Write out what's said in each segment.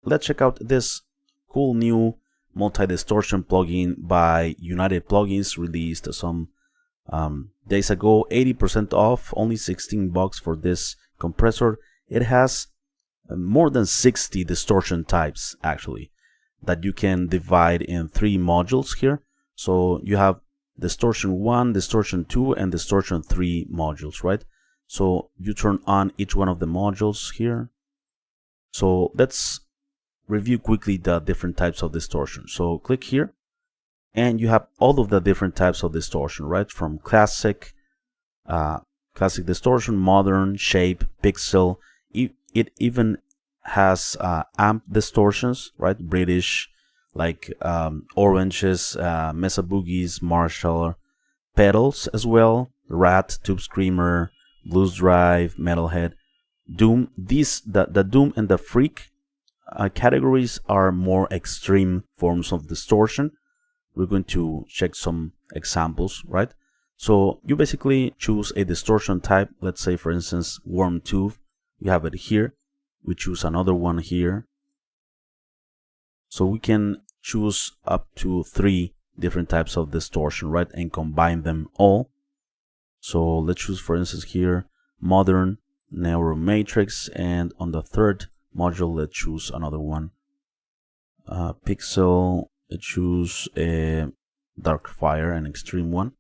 let's check out this cool new multi-distortion plugin by United Plugins, released some days ago. 80% off, only $16 for this compressor. It has more than 60 distortion types actually that you can divide in 3 modules here. So you have distortion 1, distortion 2, and distortion 3 modules, right? So you turn on each one of the modules here. So let's review quickly the different types of distortion. So click here and you have all of the different types of distortion, right? From classic, classic distortion, modern, shape, pixel. It even has amp distortions, right? British, like oranges, Mesa Boogies, Marshall, pedals as well, Rat, Tube Screamer, Blues Drive, Metalhead, Doom. The Doom and the Freak categories are more extreme forms of distortion. We're going to check some examples, right? So you basically choose a distortion type. Let's say, for instance, Worm Tooth. We have it here. We choose another one here. So we can choose up to 3 different types of distortion, right? And combine them all. So let's choose, for instance, here, Modern, Neural Matrix, and on the 3rd module, let's choose another one. Pixel, let's choose a Dark Fire, an extreme one.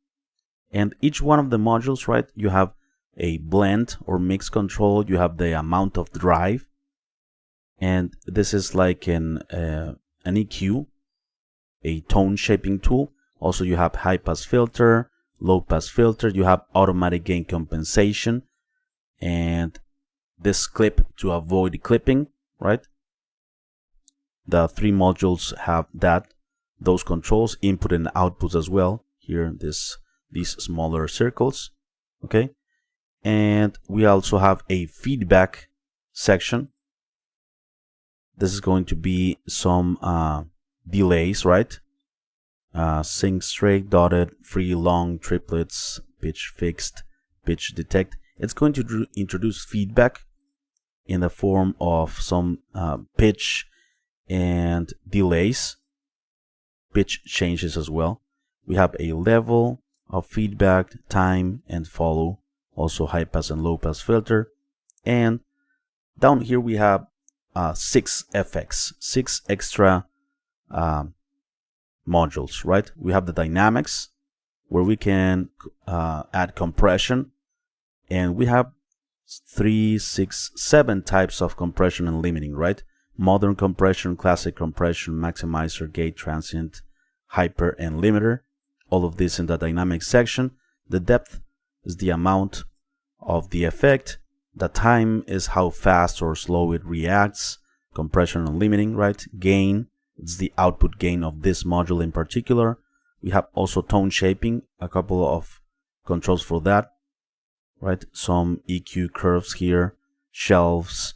And each one of the modules, right, you have a blend or mix control, you have the amount of drive, and this is like an EQ, a tone shaping tool. Also you have high pass filter, low pass filter, you have automatic gain compensation, and this clip to avoid clipping, right? The 3 modules have those controls, input and outputs as well. Here, these smaller circles, okay? And we also have a feedback section. This is going to be some delays, right? Sync straight, dotted, free, long, triplets, pitch fixed, pitch detect. It's going to introduce feedback in the form of some pitch and delays, pitch changes as well. We have a level of feedback, time, and follow. Also high pass and low pass filter. And down here we have 6 effects, 6 extra modules, right? We have the dynamics, where we can add compression, and we have 3, 6, 7 types of compression and limiting, right? Modern compression, classic compression, maximizer, gate, transient, hyper, and limiter. All of this in the dynamic section. The depth is the amount of the effect. The time is how fast or slow it reacts. Compression and limiting, right? Gain, it's the output gain of this module in particular. We have also tone shaping, a couple of controls for that, right? Some EQ curves here, shelves,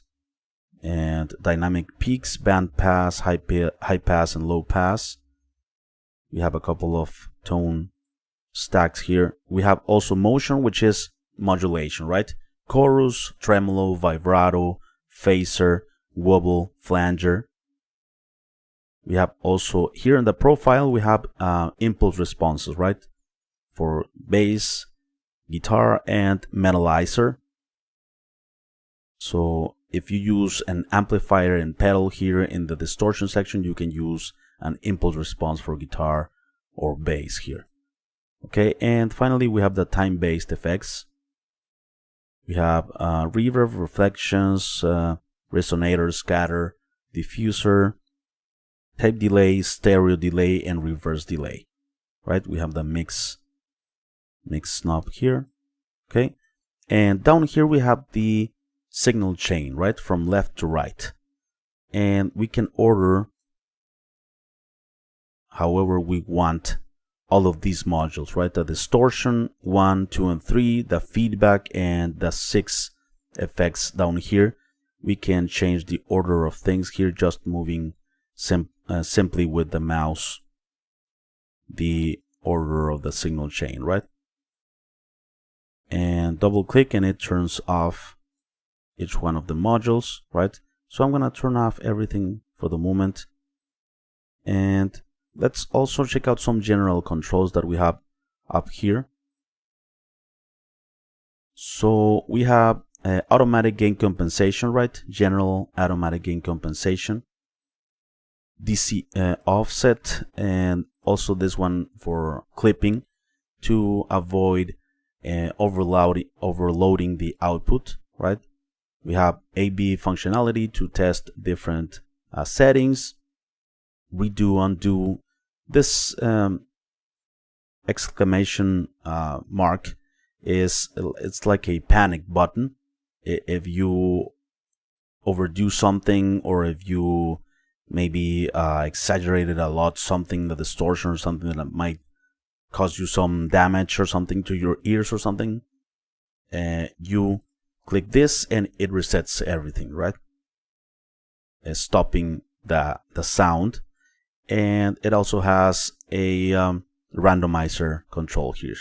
and dynamic peaks, band pass, high pass, and low pass. We have a couple of tone stacks here. We have also motion, which is modulation, right? Chorus, tremolo, vibrato, phaser, wobble, flanger. We have also here in the profile, we have impulse responses, right? For bass, guitar, and metalizer. So if you use an amplifier and pedal here in the distortion section, you can use an impulse response for guitar or bass here. Okay, and finally we have the time-based effects. We have reverb, reflections, resonator, scatter, diffuser, tape delay, stereo delay, and reverse delay. Right? We have the mix knob here. Okay, and down here we have the signal chain, right, from left to right, and we can order however we want all of these modules, right? The distortion 1, 2, and 3, the feedback, and the 6 effects down here. We can change the order of things here, just moving simply with the mouse the order of the signal chain, right? And double click and it turns off each one of the modules, right? So I'm gonna turn off everything for the moment. And let's also check out some general controls that we have up here. So we have automatic gain compensation, right? General automatic gain compensation, DC offset, and also this one for clipping to avoid overloading the output, right? We have A/B functionality to test different settings. Redo, undo. This exclamation mark it's like a panic button. If you overdo something, or if you maybe exaggerated a lot something, the distortion or something that might cause you some damage or something to your ears or something, you click this and it resets everything, right? Stopping the sound. And it also has a randomizer control here,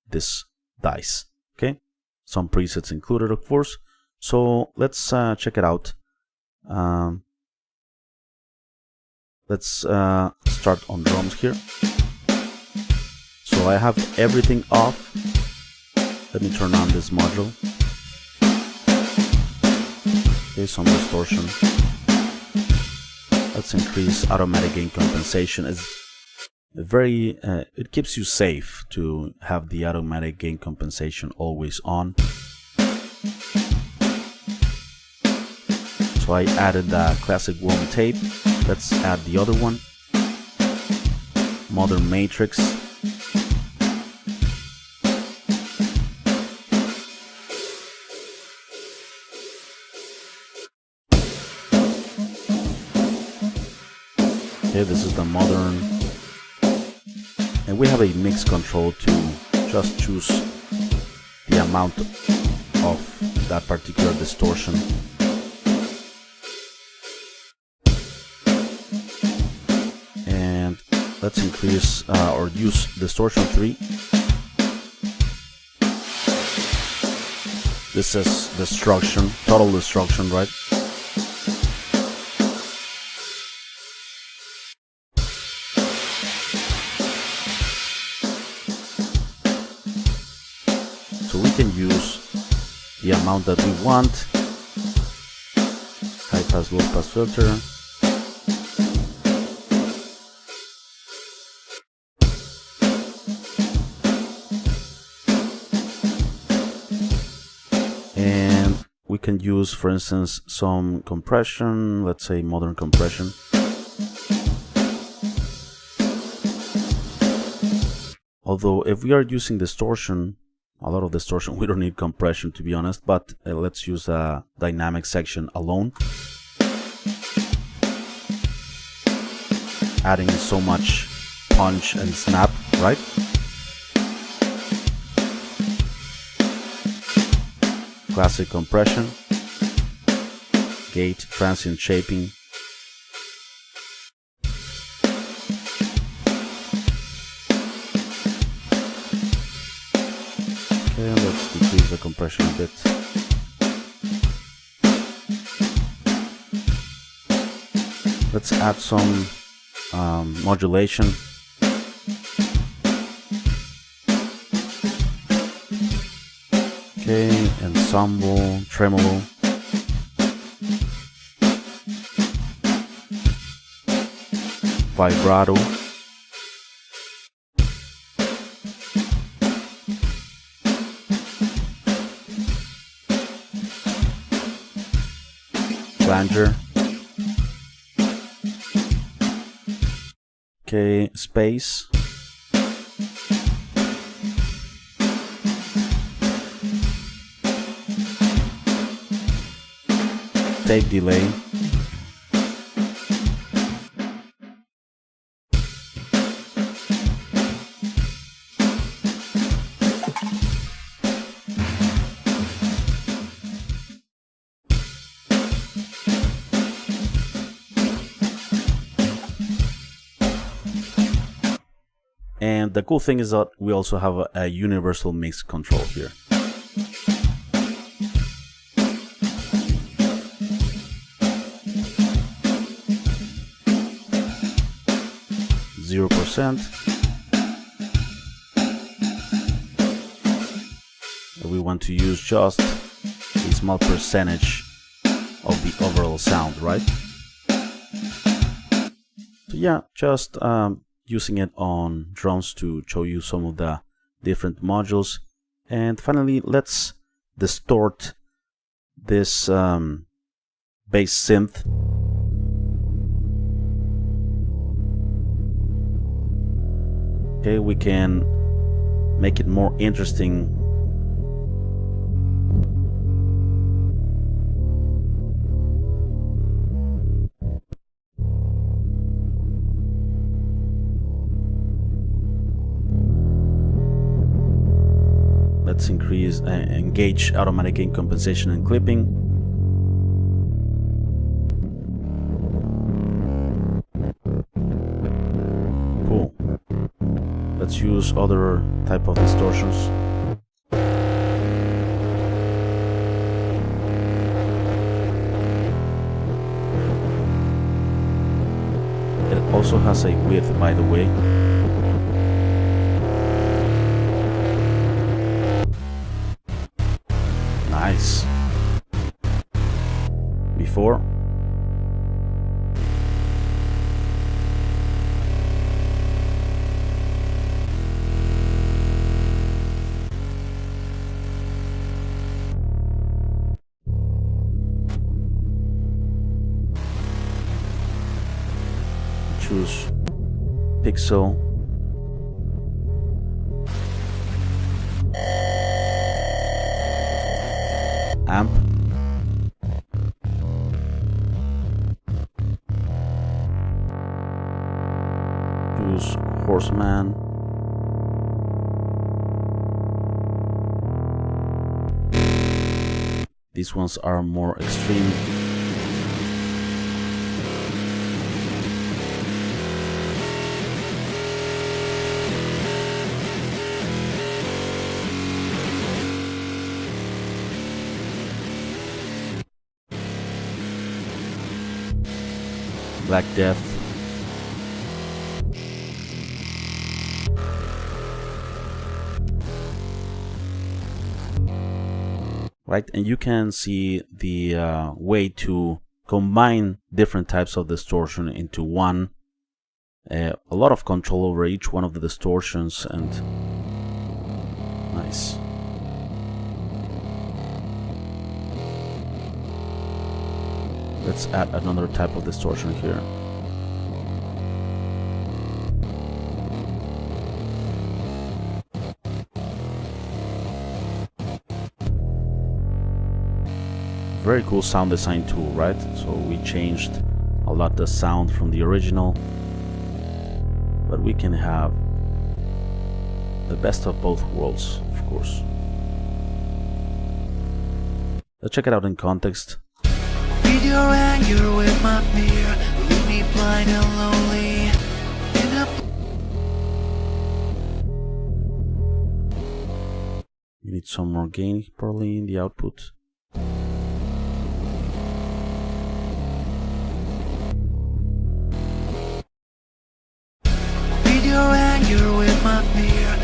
this dice. Okay, some presets included, of course. So let's check it out. Let's start on drums here. So I have everything off. Let me turn on this module. Okay, some distortion. Let's increase automatic gain compensation. It's very it keeps you safe to have the automatic gain compensation always on. So I added the classic worm tape. Let's add the other one, modern matrix. Okay, this is the modern, and we have a mix control to just choose the amount of that particular distortion. And let's increase or use distortion 3. This is destruction, total destruction, right? So we can use the amount that we want. High pass, low pass filter. And we can use, for instance, some compression, let's say modern compression. Although if we are using distortion, a lot of distortion, we don't need compression, to be honest, but let's use a dynamic section alone. Adding so much punch and snap, right? Classic compression, gate, transient shaping. Okay, let's decrease the compression a bit. Let's add some modulation. Okay, ensemble, tremolo. Vibrato. Flanger. Okay, space. Tape delay. And the cool thing is that we also have a universal mix control here. 0%. We want to use just a small percentage of the overall sound, right? So yeah, just using it on drums to show you some of the different modules. And finally, let's distort this bass synth. Okay, we can make it more interesting. Let's increase engage automatic gain compensation and clipping. Cool. Let's use other type of distortions. It also has a width, by the way. Nice. Before. Choose pixel. Amp. Choose Horseman. These ones are more extreme. Black Death. Right, and you can see the way to combine different types of distortion into one. A lot of control over each one of the distortions, and nice. Let's add another type of distortion here. Very cool sound design tool, right? So we changed a lot the sound from the original, but we can have the best of both worlds, of course. Let's check it out in context. Feed your anger with my fear, leave me blind and lonely. We need some more gain probably in the output. Feed your anger with my fear.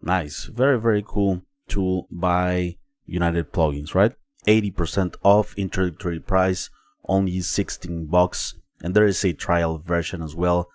Nice, very cool tool by United Plugins, right? 80% off, introductory price, only $16, and there is a trial version as well.